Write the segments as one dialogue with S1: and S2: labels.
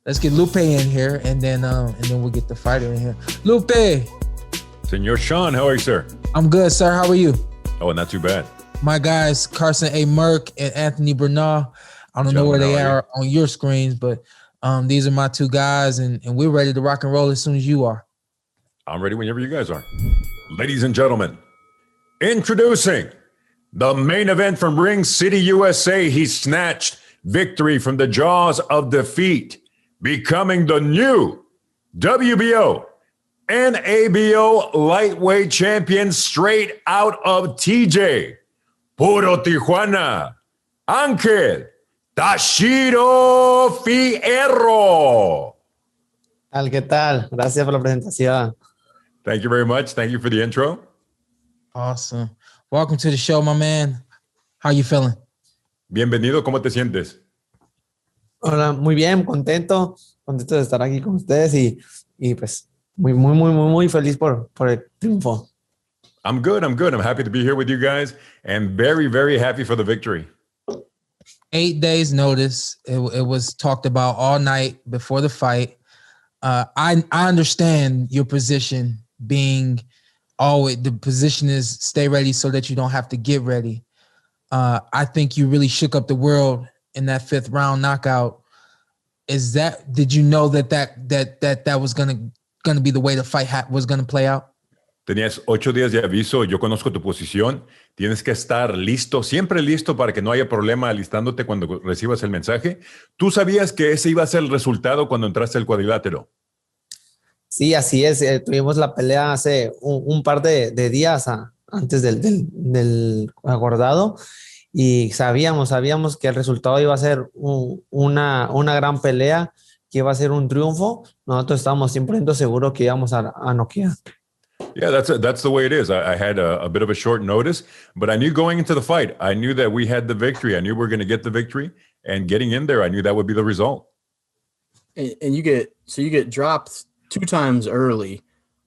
S1: Let's get Lupe in here, and then we'll get the fighter in here. Lupe.
S2: Senor Shawn, how are you, sir?
S1: I'm good, sir. How are you?
S2: Oh, not too bad.
S1: My guys, Carson A. Merk and Anthony Brenagh. I don't know where they are on your screens, but these are my two guys, and we're ready to rock and roll as soon as you are.
S2: I'm ready whenever you guys are. Ladies and gentlemen, introducing the main event from Ring City, USA. He snatched victory from the jaws of defeat, becoming the new WBO and ABO lightweight champion straight out of TJ. Puro Tijuana, Ángel Tashiro Fierro.
S3: ¿Qué tal? Gracias por la presentación.
S2: Thank you very much. Thank you for the intro.
S1: Awesome. Welcome to the show, my man. How you feeling?
S2: Bienvenido. ¿Cómo te sientes?
S3: Hola, muy bien, contento de estar aquí con ustedes y pues muy feliz por el triunfo.
S2: I'm good. I'm happy to be here with you guys and very, very happy for the victory.
S1: 8 days notice. It was talked about all night before the fight. I understand your position being always, the position is stay ready so that you don't have to get ready. I think you really shook up the world in that 5th round knockout. Did you know that was gonna be the way the fight was gonna play out?
S2: Tenías 8 días de aviso. Yo conozco tu posición. Tienes que estar listo, siempre listo para que no haya problema alistándote cuando recibas el mensaje. ¿Tú sabías que ese iba a ser el resultado cuando entraste al cuadrilátero?
S3: Sí, así es. Tuvimos la pelea hace un par de días antes del acordado y sabíamos que el resultado iba a ser una gran pelea, que iba a ser un triunfo. Nosotros estábamos 100% seguros que íbamos a noquear.
S2: Yeah, that's the way it is. I had a bit of a short notice, but I knew going into the fight, I knew that we had the victory. I knew we were going to get the victory, and getting in there, I knew that would be the result.
S4: And you get dropped 2 times early.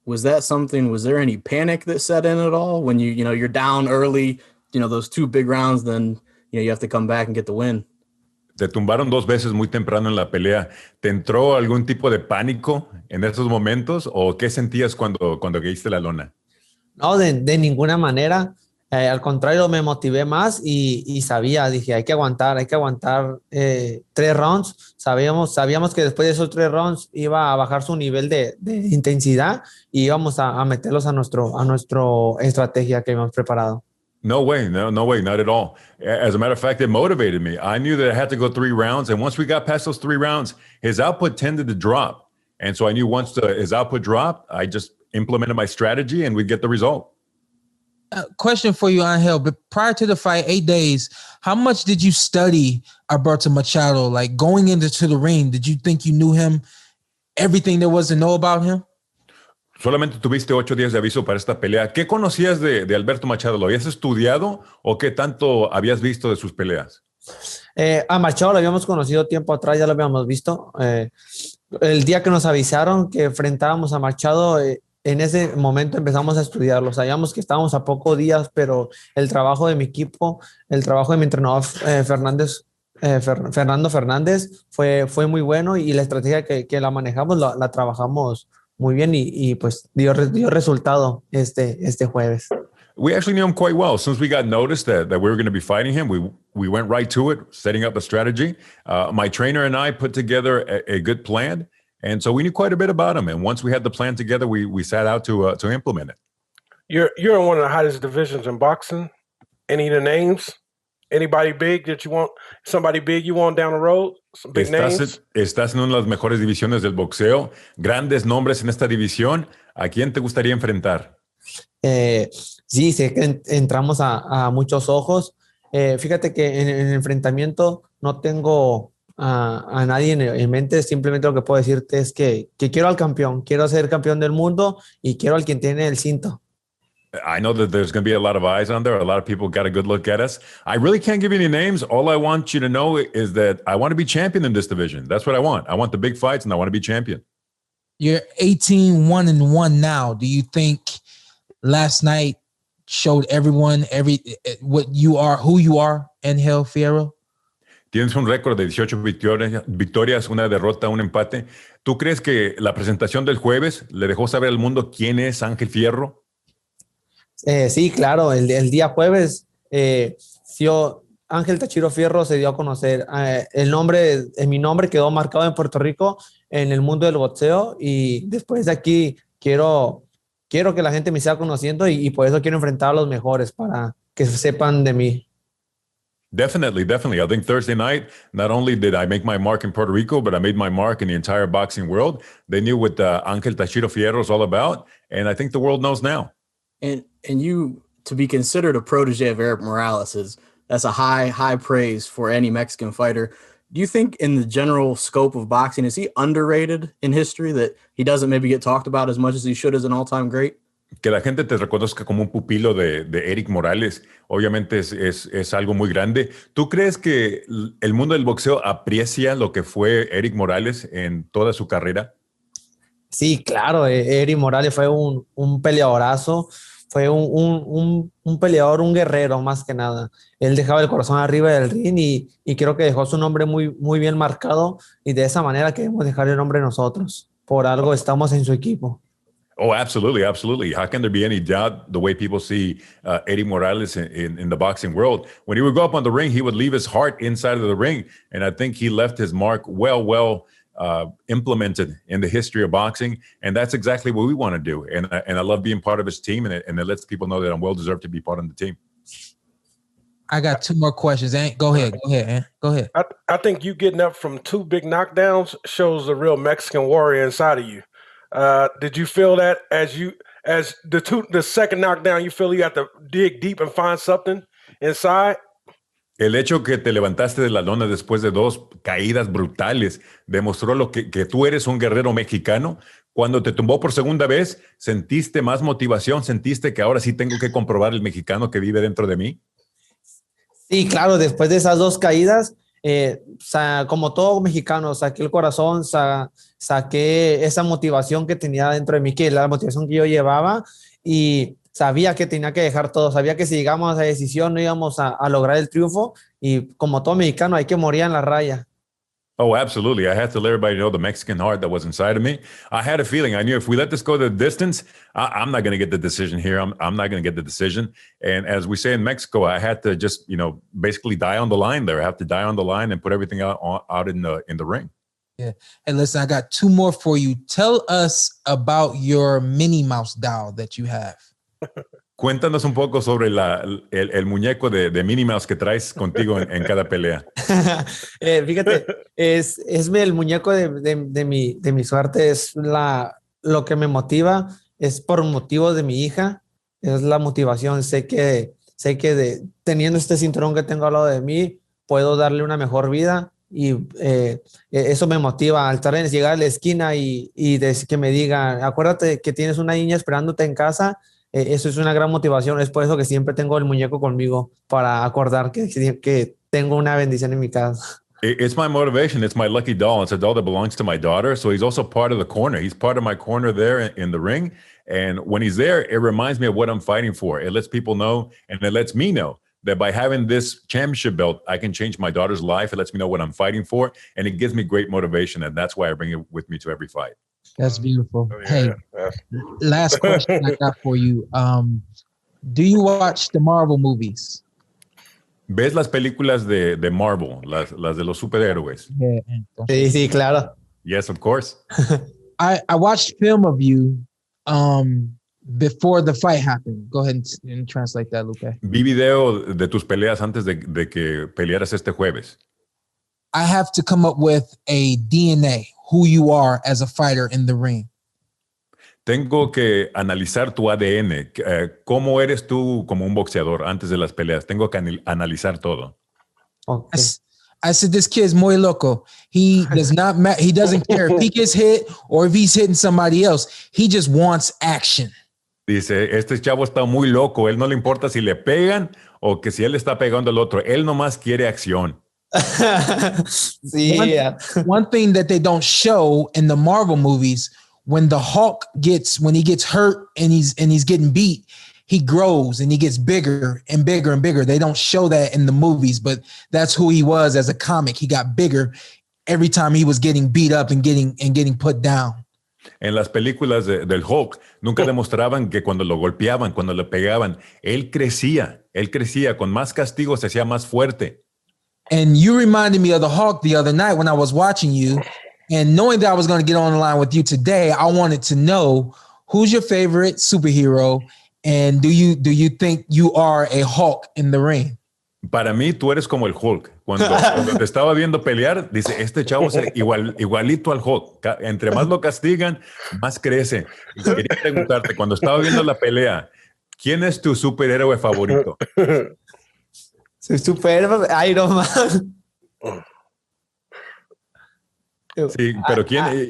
S4: Was there any panic that set in at all when you're down early, those 2 big rounds, then you have to come back and get the win?
S2: Te tumbaron 2 veces muy temprano en la pelea. ¿Te entró algún tipo de pánico en esos momentos o qué sentías cuando caíste la lona?
S3: No, de ninguna manera. Al contrario, me motivé más y dije, hay que aguantar 3 rounds. Sabíamos que después de esos 3 rounds iba a bajar su nivel de intensidad y íbamos a meterlos a nuestro estrategia que habíamos preparado.
S2: No way, not at all. As a matter of fact, it motivated me. I knew that I had to go 3 rounds, and once we got past those 3 rounds, his output tended to drop. And so I knew once his output dropped, I just implemented my strategy and we'd get the result.
S1: Question for you, Angel, but prior to the fight, 8 days, how much did you study Alberto Machado? Like going into the ring, did you think you knew him, everything there was to know about him?
S2: Solamente tuviste 8 días de aviso para esta pelea. ¿Qué conocías de Alberto Machado? ¿Lo habías estudiado o qué tanto habías visto de sus peleas?
S3: A Machado lo habíamos conocido tiempo atrás, ya lo habíamos visto. El día que nos avisaron que enfrentábamos a Machado, en ese momento empezamos a estudiarlo. Sabíamos que estábamos a pocos días, pero el trabajo de mi equipo, el trabajo de mi entrenador Fernando Fernández fue muy bueno y la estrategia que la manejamos la trabajamos muy bien y pues dio resultado este jueves.
S2: We actually knew him quite well. As soon as we got noticed that we were going to be fighting him, we went right to it, setting up a strategy. My trainer and I put together a good plan, and so we knew quite a bit about him. And once we had the plan together, we set out to implement it.
S5: You're in one of the hottest divisions in boxing. Any of the names? Anybody big that you want? Somebody big you want down the road? Some big names?
S2: Estás en una de las mejores divisiones del boxeo. Grandes nombres en esta división. ¿A quién te gustaría enfrentar?
S3: Sí, sé que entramos a muchos ojos. Fíjate que en el enfrentamiento no tengo a nadie en mente. Simplemente lo que puedo decirte es que quiero al campeón. Quiero ser campeón del mundo y quiero al quien tiene el cinto.
S2: I know that there's going to be a lot of eyes on there. A lot of people got a good look at us. I really can't give you any names. All I want you to know is that I want to be champion in this division. That's what I want. I want the big fights, and I want to be champion.
S1: You're 18-1-1 now. Do you think last night showed everyone who you are, Angel Fierro?
S2: Tienes un récord de 18 victorias, una derrota, un empate. ¿Tú crees que la presentación del jueves le dejó saber al mundo quién es Ángel Fierro?
S3: Sí, claro, el día jueves, Ángel Tachiro Fierro se dio a conocer. Mi nombre quedó marcado en Puerto Rico en el mundo del boxeo, y después de aquí quiero que la gente me siga conociendo, y por eso quiero enfrentar a los mejores para que sepan de mí.
S2: Definitely. I think Thursday night, not only did I make my mark in Puerto Rico, but I made my mark in the entire boxing world. They knew what Ángel Tachiro Fierro is all about, and I think the world knows now.
S4: And you, to be considered a protege of Erik Morales, that's a high praise for any Mexican fighter. Do you think in the general scope of boxing, is he underrated in history, that he doesn't maybe get talked about as much as he should as an all-time great?
S2: Que la gente te reconozca como un pupilo de Erik Morales, obviamente es algo muy grande. ¿Tú crees que el mundo del boxeo aprecia lo que fue Erik Morales en toda su carrera?
S3: Sí, claro, Erik Morales fue un peleadorazo, fue un peleador, un guerrero más que nada. Él dejaba el corazón arriba del ring, y creo que dejó su nombre muy, muy bien marcado, y de esa manera queremos dejar el nombre nosotros. Por algo estamos en su equipo.
S2: Oh, absolutely. How can there be any doubt the way people see Eddie Morales in the boxing world? When he would go up on the ring, he would leave his heart inside of the ring, and I think he left his mark well implemented in the history of boxing, and that's exactly what we want to do. And I love being part of his team, and it lets people know that I'm well deserved to be part of the team.
S1: I got two more questions. Go ahead, Ant. Go ahead.
S5: I think you getting up from 2 big knockdowns shows the real Mexican warrior inside of you. Did you feel that as the second knockdown, you feel you have to dig deep and find something inside?
S2: El hecho que te levantaste de la lona después de 2 caídas brutales demostró que tú eres un guerrero mexicano. Cuando te tumbó por segunda vez, ¿sentiste más motivación? ¿Sentiste que ahora sí tengo que comprobar el mexicano que vive dentro de mí?
S3: Sí, claro, después de esas 2 caídas, como todo mexicano, saqué el corazón, saqué esa motivación que tenía dentro de mí, que la motivación que yo llevaba, y sabía que tenía que dejar todo, sabía que si llegamos a decisión no íbamos a lograr el triunfo, y como todo mexicano hay que morir en la raya.
S2: Oh, absolutely. I had to let everybody know the Mexican heart that was inside of me. I had a feeling. I knew if we let this go the distance, I'm not going to get the decision here. I'm not going to get the decision. And as we say in Mexico, I had to just, basically die on the line there. I have to die on the line and put everything out in the ring.
S1: Yeah. Hey, listen, I got 2 more for you. Tell us about your Minnie Mouse doll that you have.
S2: Cuéntanos un poco sobre el muñeco de Minnie Mouse que traes contigo en cada pelea.
S3: Fíjate, es el muñeco de mi suerte, es lo que me motiva, es por motivos de mi hija, es la motivación. Sé que teniendo este cinturón que tengo al lado de mí, puedo darle una mejor vida, y eso me motiva al llegar a la esquina y que me digan, acuérdate que tienes una niña esperándote en casa. Eso es una gran motivación. Es por eso que siempre tengo el muñeco conmigo, para acordar que tengo una bendición en mi casa.
S2: It's my motivation. It's my lucky doll. It's a doll that belongs to my daughter. So he's also part of the corner. He's part of my corner there in the ring. And when he's there, it reminds me of what I'm fighting for. It lets people know, and it lets me know that by having this championship belt, I can change my daughter's life. It lets me know what I'm fighting for. And it gives me great motivation. And that's why I bring it with me to every fight.
S1: That's beautiful. Hey, last question I got for you. Do you watch the Marvel movies?
S2: ¿Ves las películas de Marvel, las de los superhéroes?
S3: Yeah, sí, claro.
S2: Yes, of course.
S1: I watched film of you before the fight happened. Go ahead and translate that, Lupe.
S2: Vi video de tus peleas antes de que pelearas este jueves.
S1: I have to come up with a DNA, who you are as a fighter in the ring.
S2: Tengo que analizar tu ADN. ¿Cómo eres tú como un boxeador antes de las peleas? Tengo que analizar todo.
S3: Okay.
S1: I said, this kid's muy loco. He doesn't care if he gets hit or if he's hitting somebody else. He just wants action.
S2: Dice, este chavo está muy loco. Él no le importa si le pegan o que si él está pegando al otro. Él nomás quiere acción.
S3: Sí,
S1: one thing that they don't show in the Marvel movies, when the Hulk when he gets hurt and he's getting beat, he grows and he gets bigger and bigger and bigger. They don't show that in the movies, but that's who he was as a comic. He got bigger every time he was getting beat up and getting put down.
S2: En las películas del Hulk nunca demostraban que cuando lo golpeaban, cuando le pegaban, él crecía, con más castigo se hacía más fuerte.
S1: And you reminded me of the Hulk the other night when I was watching you, and knowing that I was going to get on the line with you today, I wanted to know who's your favorite superhero, and do you think you are a Hulk in the ring?
S2: Para mí, tú eres como el Hulk. Cuando te estaba viendo pelear, dice, este chavo es igualito al Hulk. Entre más lo castigan, más crece. Y quería preguntarte, cuando estaba viendo la pelea, ¿quién es tu superhéroe favorito?
S3: Soy superhéroe Iron Man.
S2: Sí, pero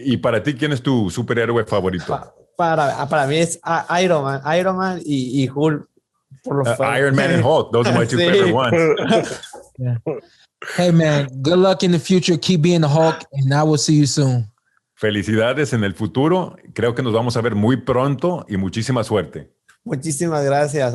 S2: y para ti, ¿quién es tu superhéroe favorito?
S3: Para mí es Iron Man y Hulk.
S2: Iron Man and Hulk. Those are my two favorite ones.
S1: Yeah. Hey, man, good luck in the future. Keep being the Hulk, and I will see you soon.
S2: Felicidades en el futuro. Creo que nos vamos a ver muy pronto y muchísima suerte.
S3: Muchísimas gracias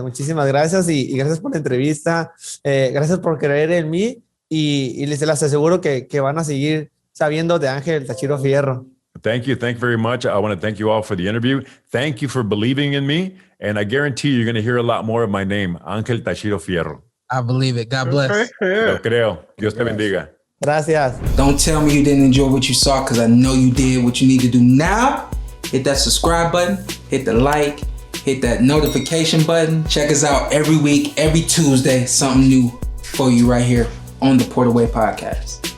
S3: y gracias por la entrevista. Gracias por creer en mí y les aseguro que van a seguir sabiendo de Ángel Tachiro Fierro.
S2: Thank you very much. I want to thank you all for the interview. Thank you for believing in me. And I guarantee you're going to hear a lot more of my name, Ángel Tachiro Fierro.
S1: I believe it. God bless.
S5: Okay, yeah.
S2: Lo creo. Dios te bendiga.
S3: Gracias.
S1: Don't tell me you didn't enjoy what you saw, because I know you did. What you need to do now, hit that subscribe button, hit the like, hit that notification button. Check us out every week, every Tuesday, something new for you right here on the Porter Way Podcast.